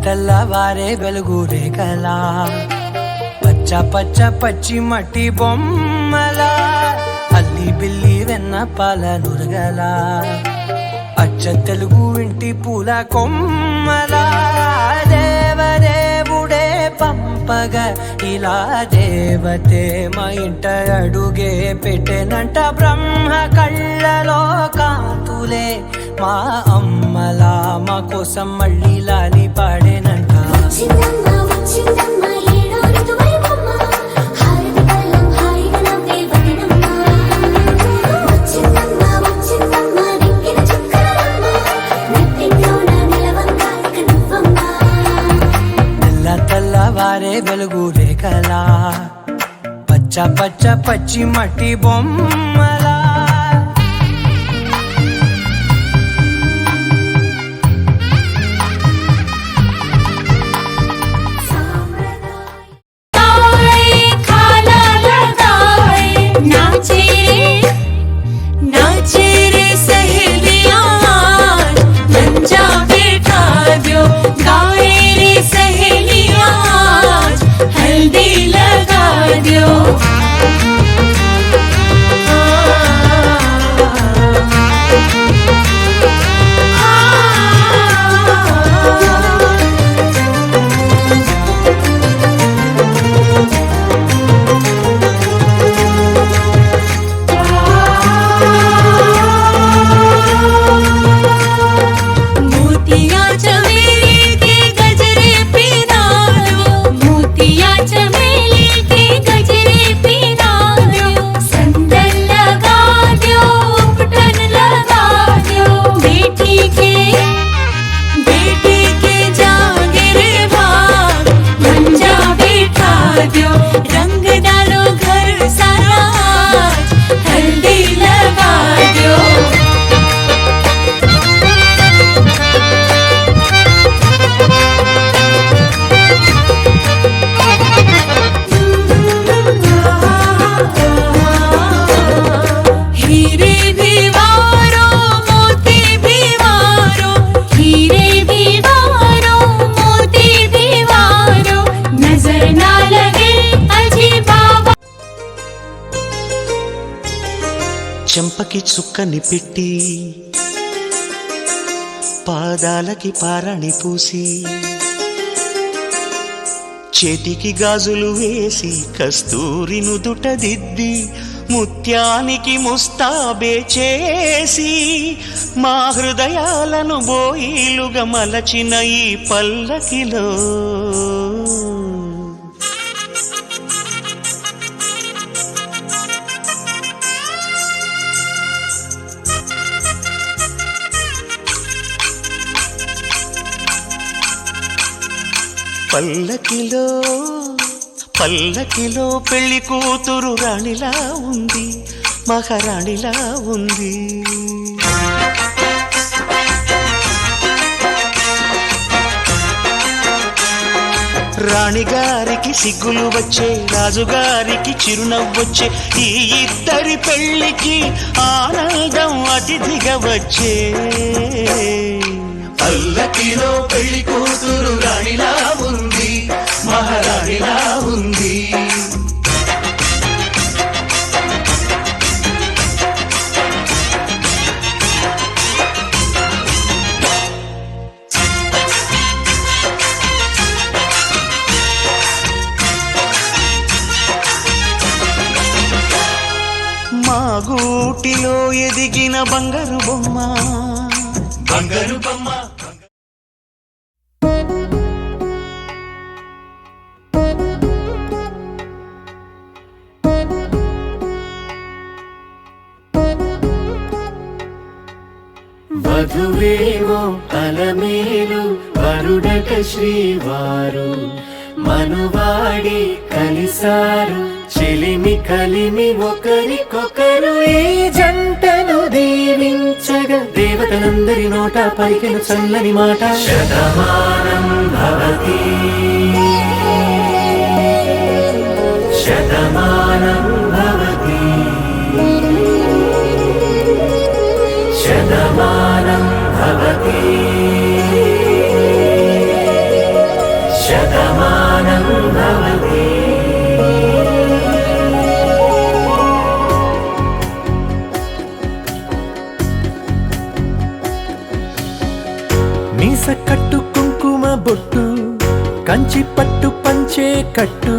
తెల్లవారే వెలుగు రేఖలా పచ్చ పచ్చ పచ్చి మట్టి బొమ్మలా అల్లి బిల్లి వెన్న పాల నురగలా అచ్చ తెలుగు ఇంటి పూల కొమ్మలా దేవదేవుడే పంపగా ఇలా దేవతే మా ఇంట అడుగే పెట్టెనంట బ్రహ్మ కళ్ళలో కాంతులే మా అమ్మలా మా కోసం మళ్ళీ లాలి పాడేనంట. తెల్లవారే వెలుగు రేఖలా పచ్చ పచ్చ పచ్చి మట్టి బొమ్మలా చెంపకి చుక్కని పెట్టి పాదాలకి పారాణి పూసి చేతికి గాజులు వేసి కస్తూరి నుదుట దిద్ది ముత్యానికి ముస్తాబే చేసి మా హృదయాలను బోయిలుగా మలచిన ఈ పల్లకిలో పల్లకిలో పల్లకిలో పెళ్లి కూతురు రాణిలా ఉంది, మహారాణిలా ఉంది. రాణిగారికి సిగ్గులు వచ్చే, రాజుగారికి చిరునవ్వొచ్చే, ఈ ఇద్దరి పెళ్లికి ఆనందం అతిథిగా వచ్చే. పల్లకిలో పెళ్లి కూతురు రాణిలా ఉంది, మహారాణిలా ఉంది. మా గూటిలో ఎదిగిన బంగారు బొమ్మ, బంగారు బొమ్మ. వధువేవో అలమేలు వరుడట శ్రీవారు, మనువాడి కలిసారు చెలిమి కలిమి ఒకరికొకరు. ఈ జంటను దీవించగా దేవతలందరి నోట పలికిన చల్లని మాట. శతమానం భవతి శతమానం భవతి శతమానం భవతి. కట్టు కుంకుమ బొట్టు కంచి పట్టు పంచే కట్టు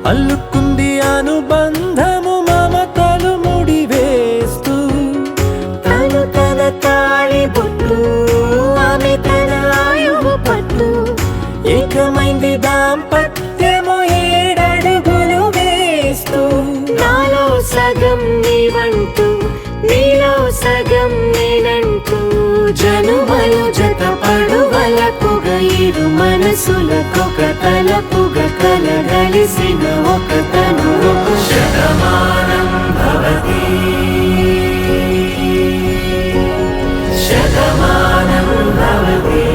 అల్లుకుంది అనుబంధము మమతలు ముడి వేస్తూ తను తన తాళి బొట్టు ఆమె తన ఆయువు పట్టు ఏకమైంది దాంపత్యము 7 అడుగులు వేస్తూ నాలో సగం నీవంటూ నీలో సగం నేనంటూ జనుమలు జత పడువలకుగ ఇరు మనసులకొక తలపుగ కలగలిసిన ఒక తను శతమానం భవతి శతమానం భవతి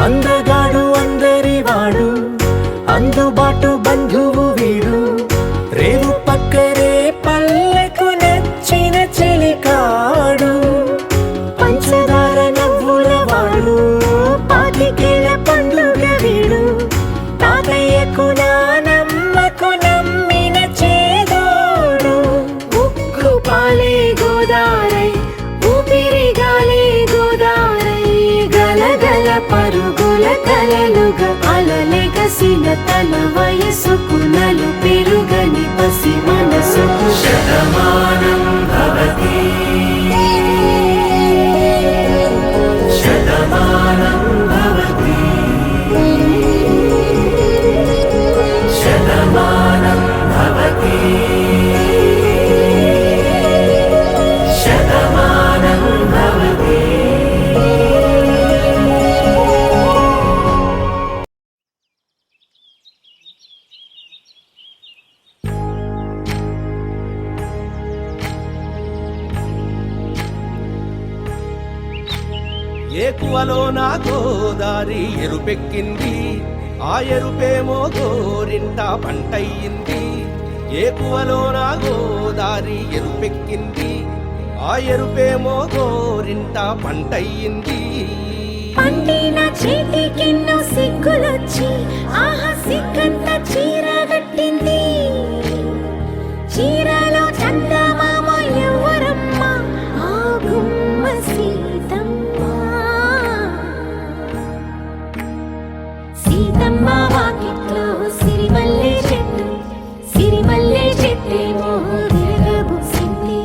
అందగాడు అందరివాడు అందుబాటు బంధువు వీడు రేవు పక్కరే పల్లెకు నచ్చిన చెలికాడు పంచదార నవ్వుల వాడు పాతికేల పండుగ వీడు తాతయ్యకు నానమ్మకు నమ్మిన చేదోడు ఉక్కు పాలే గోదారై ఊపిరి గాలే గోదారై గలగల పరుగుల కలలుగా అలలెగసిన తన వయసుకు నలు పెరుగని పసి మనసుకు శతమానం భవతి శతమానం భవతి శతమానం భవతి శతమానం భవతి ఏకువలో నా గోదారి ఎరుపెక్కింది ఆ ఎరుపేమో గోరింట పంటయ్యింది ఏకువలో నా గోదారి ఎరుపెక్కింది ఆ ఎరుపేమో గోరింట పంటయ్యింది పండిన చేతికెన్నో సిగ్గులొచ్చి ఆహా సిగ్గంత చీర కట్టింది చీరలో చందమామ ఎవరమ్మ ఆ గుమ్మ సీతమ్మ సీతమ్మ వాకిట్లో సిరిమల్లె చెట్టేమో విరగబూసింది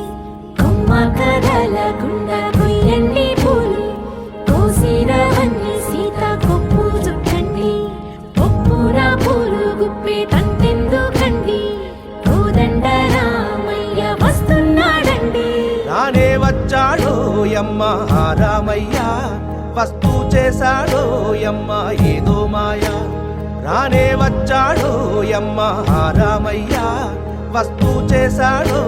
కొమ్మ కదలకుండా కొయ్యండి పూలు కోసిరవన్నీ సీత కొప్పు చుట్టండి ఒప్పురా పూలు గుప్పే తంతెందుకండి కోదండ రామయ్య వస్తున్నాడండి రానే వచ్చాడో యమ్మ ఆ రామయ్య వస్తూ చేశాడో యమ్మ ఏదో మాయా రానే వచ్చాడో యమ్మ ఆ రామయ్య వస్తూ చేశాడో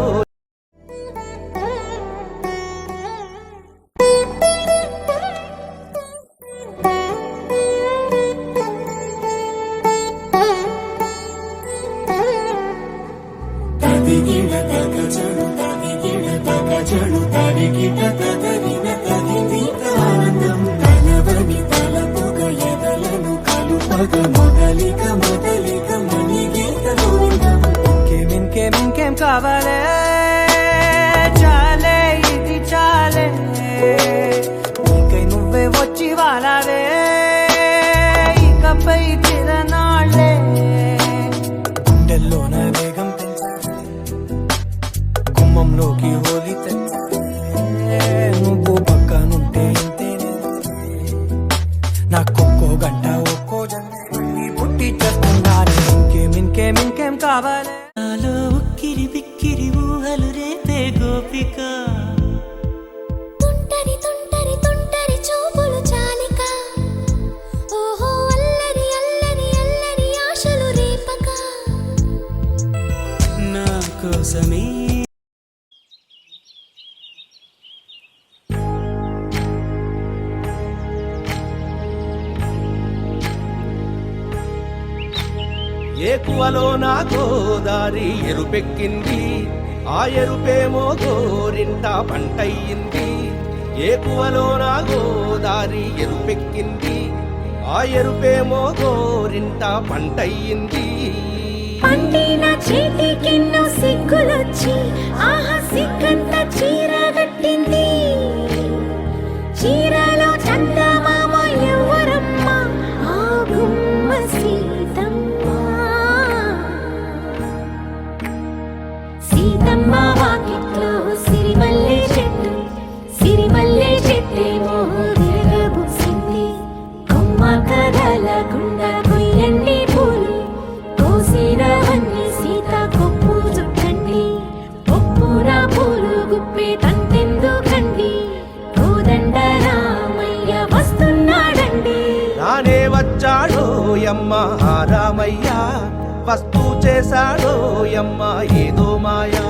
ఇంకేం కావాలే చాలే ఇది చాలే నీకై నువ్వే వచ్చి వాలావే ఇకపై చిరనాళ్ళే గుండెల్లోన వేగం పెంచాలే గుమ్మంలోకి హోలీ తెచ్చాలే నువ్వు పక్కనుంటే ఇంతేనే నాకొక్కో గంట ఒక్కో జన్మ పుట్టి చేస్తున్నాను ఇంకేం కావాలే నాలో ఉక్కిరి బిక్కిరి ఊహలు రేపే గోపిక తుంటరి తుంటరి తుంటరి చూపులు చాలిక ఓహో అల్లరి అల్లరి అల్లరి ఆశలు రేపక నా కోసమే ఏకువలో నా గోదారి ఎరుపెక్కింది, ఆ ఎరుపేమో గోరింట పంటయ్యింది. ఏకువలో నా గోదారి ఎరుపెక్కింది, ఆ ఎరుపేమో గోరింట పంటయ్యింది. పండిన చేతికెన్నో సిగ్గులొచ్చి ఆహా సిగ్గంత చీర కట్టింది. చీరలో చందమామ ఎవరమ్మ, ఆ గుమ్మ సీతమ్మ. సీతమ్మ వాకిట్లో సిరిమల్లె చెట్టు, సిరిమల్లె చెట్టేమో విరగబూసింది. కొమ్మ కదలకుండా కొయ్యండి పూలు, కోసినవన్నీ సీత కొప్పు చుట్టండి. కొప్పున పూలు గుప్పే తంతెందుకండి, కోదండ రామయ్య వస్తున్నాడండి. రానే వచ్చాడో యమ్మ ఆ రామయ్య, వస్తూ చేశాడో యమ్మ ఏదో మాయా.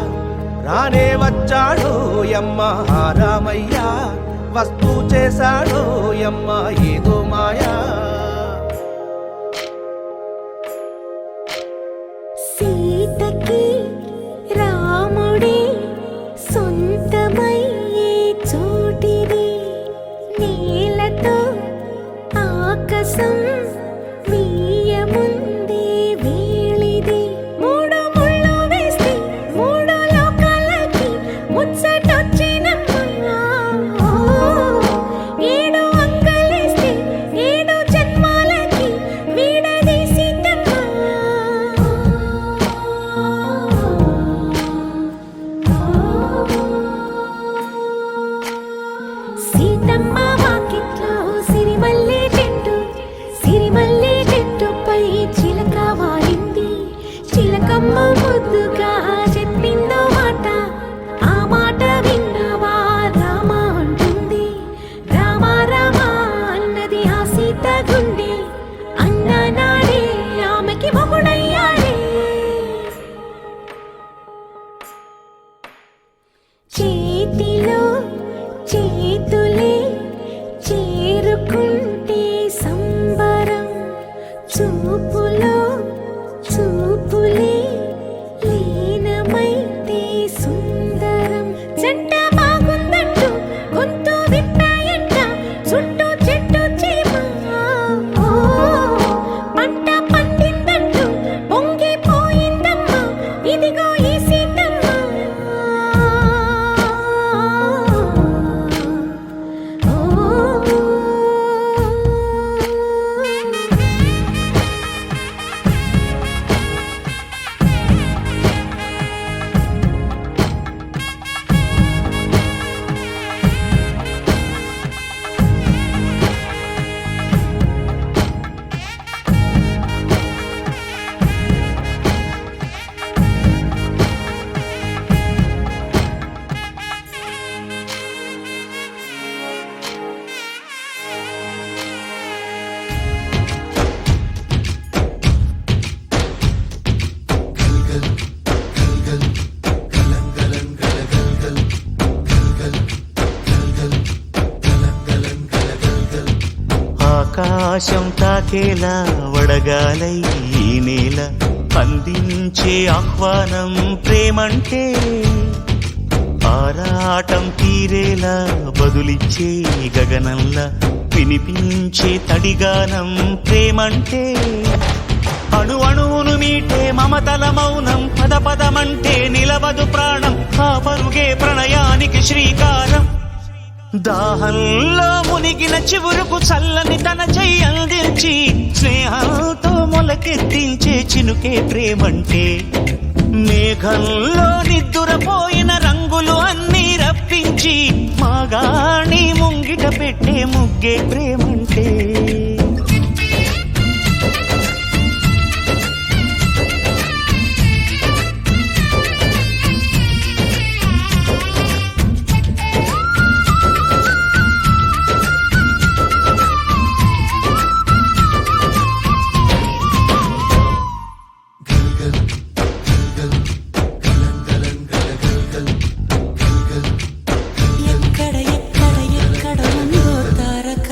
రానే వచ్చాడో యమ్మ ఆ రామయ్య, వస్తూ చేశాడో యమ్మ ఏదో మాయా. సీతకి రాముడే సొంతమయ్యే చోటిది, నేలతో ఆకాశం వీయముందే వేళిది. మూడు ముళ్ళు వేస్తే మూడు లోకాలకి ముచ్చటొచ్చినమ్మా. ఏడు అంగలేస్తే ఏడు జన్మాలకి వీడదీసిద్దమ్మా. సీతమ్మ వాకిట్లో సిరిమల్లె చెట్టు, సిరిమల్లె చెట్టుపై చిలక వాలింది. చిలకమ్మ ముద్దుగా చెప్పిందో మాట, ఆ మాట విన్నవా రామ అంటుంది. రామ రామ అన్నది ఆ సీత గుండె, అన్న నాడే ఆమెకి మొగుడయ్యాడే. చేతిలో చేతులే చేరుకుంటే సంబరం, చూపులో చూపులే లీనమైతే సుందరం. జంట బాగుందంటూ గొంతు విప్పాయంట చుట్టూ చెట్టు చీమ. పంట పండిందంటూ పొంగిపోయిందమ్మా, ఇదిగో ఈ సీతమ్మ. ఆకాశం తాకేలా వడగాలై ఈ నేల అందించే ఆహ్వానం ప్రేమంటే. ఆరాటం తీరేలా బదులిచ్చే గగనంలా వినిపించే తడిగానం ప్రేమంటే. అణు అణువును మీటే మమతల మౌనం, పద పదమంటే నిలవదు ప్రాణం, ఆ పరుగే ప్రణయానికి శ్రీకారం. దాహంలో మునిగిన చివురుకు చల్లని తన చెయ్యి అందించి స్నేహంతో మొలకెత్తించే చినుకే ప్రేమంటే. మేఘంలో నిద్దురపోయిన రంగులు అన్నీ రప్పించి మాగాణి ముంగిట పెట్టే ముగ్గే ప్రేమంటే. ఎక్కడ ఎక్కడ ఎక్కడ ఉందో తారక,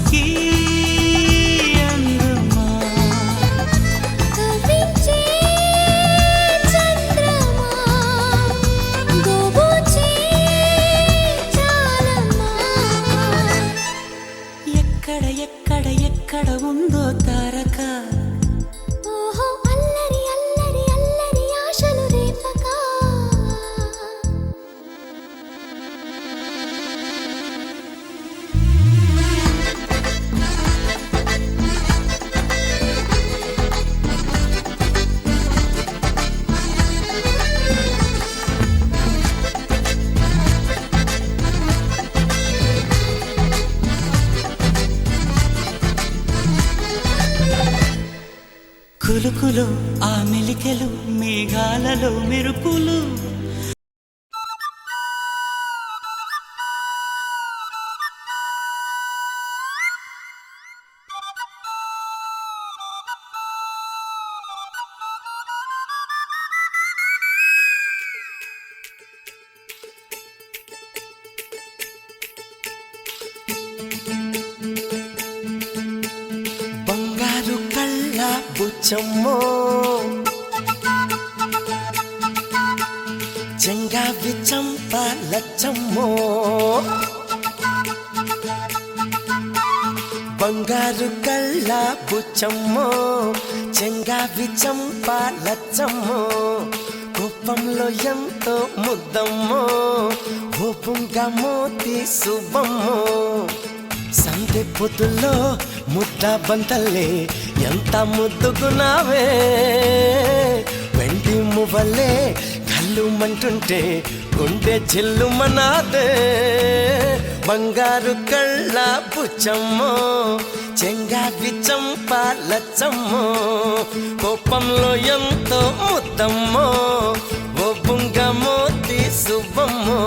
మనసుకి అందమా కవించే చంద్రమా గోబుచే చాలమా ఎక్కడ ఎక్కడ ఎక్కడ ఉందో తారక ఓహో అల్లరి అల్లరి అల్లరి ఆశలు రేపక కులుకులు ఆ మెలికెలు మేఘాలలో మెరుపులు బంగారు కళ్ళ బుచ్చమ్మో చెంగావి చంప లచ్చమ్మో బంగారు కళ్ళ బుచ్చమ్మో చెంగావి చంప లచ్చమ్మో కోపంలో ఎంతో ముద్దమ్మో ఓపుంగా మోతి శుభమ్మో సందె పొద్దుల్లో ముద్ద బంతల్లే ఎంత ముద్దుకున్నావే వెండి మువ్వలే కళ్ళు మంటుంటే గుండె చిల్లుమనాదే బంగారు కళ్ళ బుచ్చమ్మో చెంగావి చంప లచ్చమ్మో కోపంలో ఎంతో ముద్దమ్మో ఓ బుంగ మోతి శుభమ్మో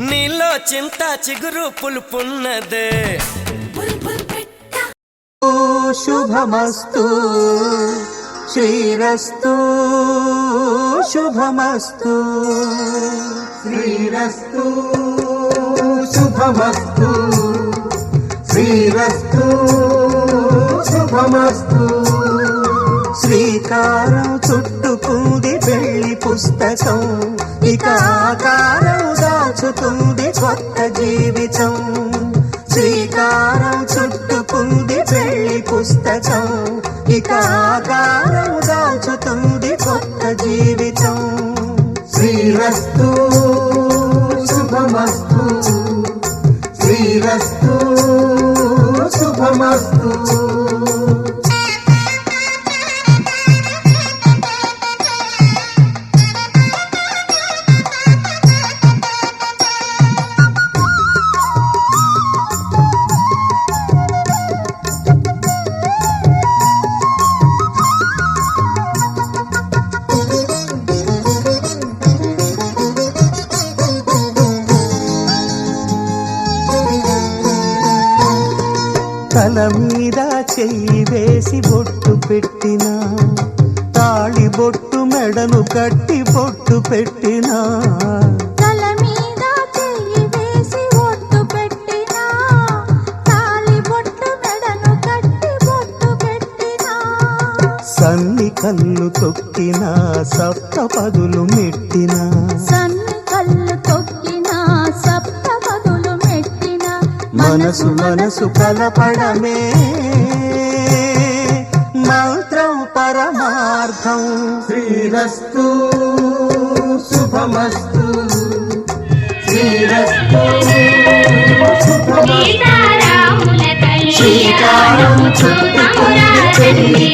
నీలో చింత చిగురు పులుపున్నదే శుభమస్తు శ్రీరస్తు శుభమస్తు శ్రీరస్తు శుభమస్తు శ్రీరస్తు శుభమస్తు శ్రీకారం చుట్టుకుంది పెళ్లి పుస్తకం ఇక ఆకారం దాచుతుంది కొత్త జీవితం శ్రీకారం చుట్టుకుంది పెళ్లి పుస్తకం ఇక ఆకారం దాచుతుంది కొత్త జీవితం శ్రీరస్తు శుభమస్తు శ్రీరస్తు శుభమస్తు తల మీద చెయ్యి వేసి బొట్టు పెట్టినా తాళి బొట్టు మెడను కట్టి బొట్టు పెట్టినా తల మీద చెయ్యి వేసి ఒట్టు పెట్టినా తాళి బొట్టు మెడను కట్టి బొట్టు పెట్టినా సన్ని కళ్ళు తొక్కినా సప్త పదులు మెట్టినా సన్ని కళ్ళు తొక్కినా సప్త పదులు మెట్టినా మనసు మనసు కలపడమే మంత్రం పరమార్థం శ్రీరస్తు శుభమస్తు శ్రీరస్తు రండి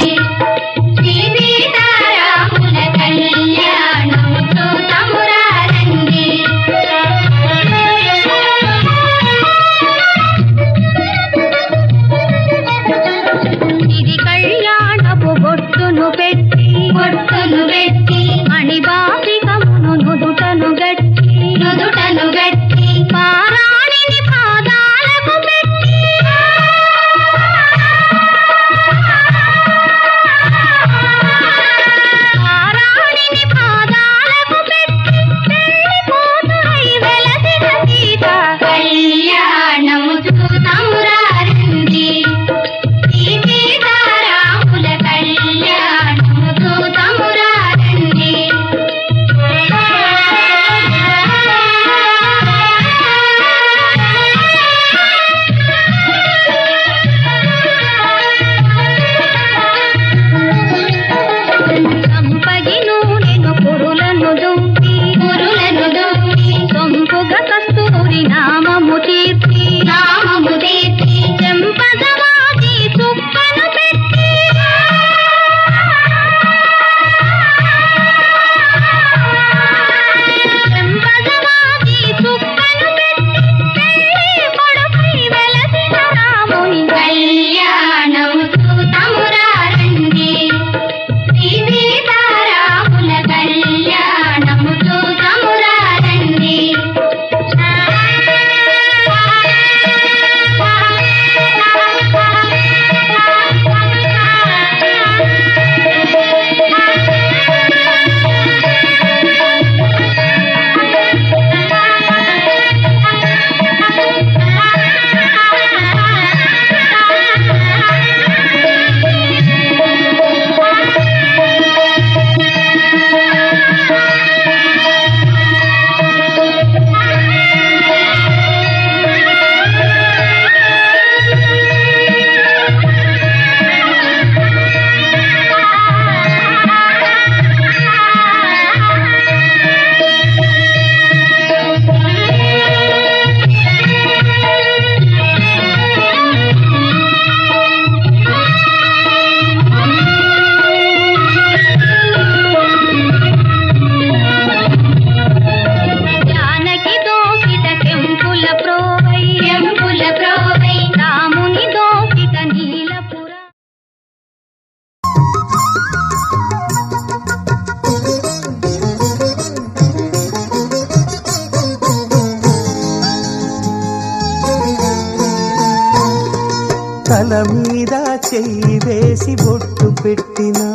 సీతారాముల కళ్యాణం చూతమురా రండి ఇది కళ్యాణపు బొట్టును పెట్టి మణిబాసికమును నుదుటను గట్టి పారాణిని పాదాలకు పెట్టి పెళ్లి కూతురై వెలసిన సీత కళ్యాణము చూతమురా రండి సీతారాముల కళ్యాణము చూతమురా రండి సంపగి నూనెను పురులను దుంపి సొంపుగా కస్తూరి నామము తీర్చి చెంపగవాది చుక్కను పెట్టి పెళ్లి కొడుకై వెలసిన రాముని కళ్యాణము చూతమురా రండి సీతారాముల కళ్యాణము చూతమురా రండి జానకి దోసిట కెంపుల ప్రోవై రాముని దోసిట నీలపుర తల మీద చెయ్యి వేసి బొట్టు పెట్టినా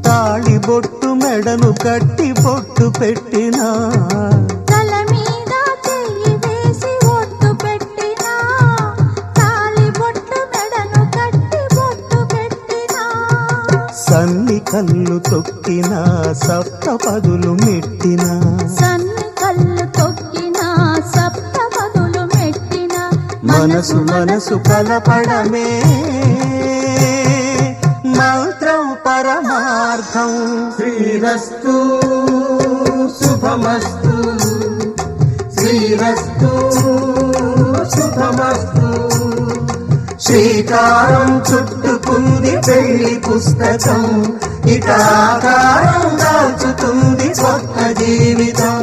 తాళి బొట్టు మెడను కట్టి బొట్టు పెట్టినా తల మీద చెయ్యి వేసి ఒట్టు పెట్టినా తాళి బొట్టు మెడను కట్టి బొట్టు పెట్టినా సన్ని కళ్ళు తొక్కినా సప్త పదులు మెట్టినా సన్ని కళ్ళు తొక్కినా సప్త పదులు మెట్టినా మనసు కలపడమే మంత్రం పరమార్థం శ్రీరస్తు శుభమస్తు శ్రీరస్తు శుభమస్తు శ్రీకారం చుట్టుకుంది పెళ్లి పుస్తకం ఇక ఆకారం దాల్చుతుంది కొత్త జీవితం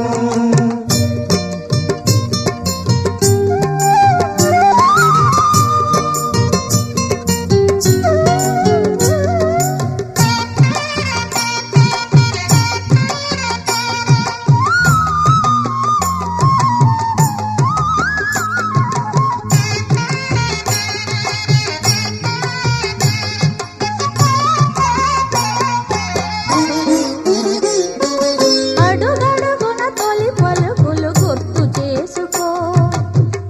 అడుగడుగున తొలి పలుకులు గుర్తు చేసుకో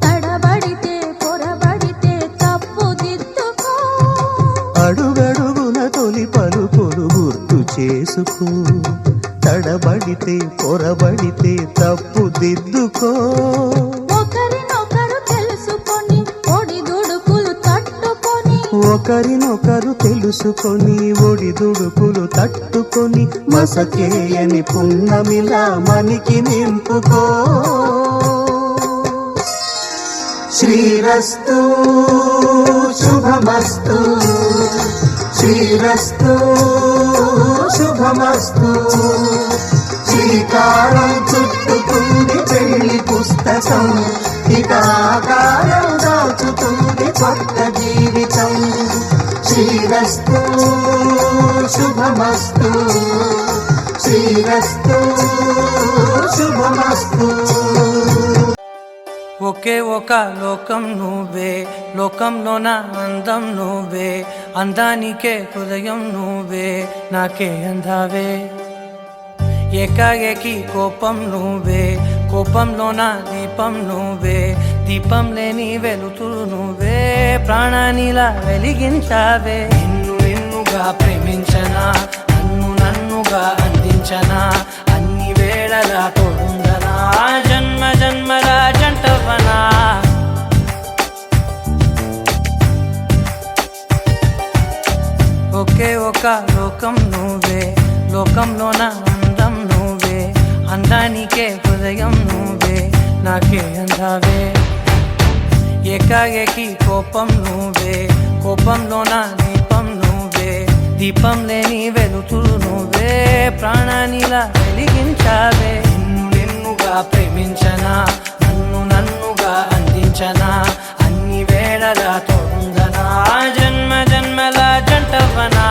తడబడితే పొరబడితే తప్పు దిద్దుకో అడుగడుగున తొలి పలుకులు గుర్తు చేసుకో తడబడితే పొరబడితే తప్పు దిద్దుకో ఒకరినొకరు తెలుసుకొని ఒడిదుడుకులు తట్టుకొని ఒకరినొకరు తెలుసుకొని ఒడిదుడుకులు తట్టుకొని మసకేయని పున్నమిలా మనికి నింపుకో శ్రీరస్తు శుభమస్తు శ్రీరస్తు శుభమస్తు శ్రీకారం చుట్టుకుంది పెళ్లి పుస్తకం ఇక ఆకారం దాచుతుంది కొత్త జీవితం శ్రీరస్తు శుభమస్తు శ్రీరస్తు శుభమస్తు ఒకే ఒక లోకం నువ్వే లోకంలోన అందం నువ్వే అందానికే హృదయం నువ్వే నాకే అందావే ఏకాఏకి కోపం నువ్వే కోపంలోన దీపం నువ్వే దీపం లేని వెలుతురు నువ్వే ప్రాణానిలా వెలిగించావే నిన్నుగా ప్రేమించనా నన్నుగా అందించనా అన్ని వేళలా తోడుందనా జన్మ జన్మల జంటవనా ఒకే ఒక లోకం నువ్వే లోకంలోన అందం నువ్వే అందానికే హృదయం నువ్వే నాకే అందావే ఏకాఏకి కోపం నువ్వే కోపంలోన దీపం నువ్వే దీపం లేని వెలుతురు నువ్వే ప్రాణానిలా వెలిగించావే నిన్నుగా ప్రేమించనా నన్నుగా అందించనా అన్ని వేళలా తోడుందనా జన్మ జన్మల జంటవనా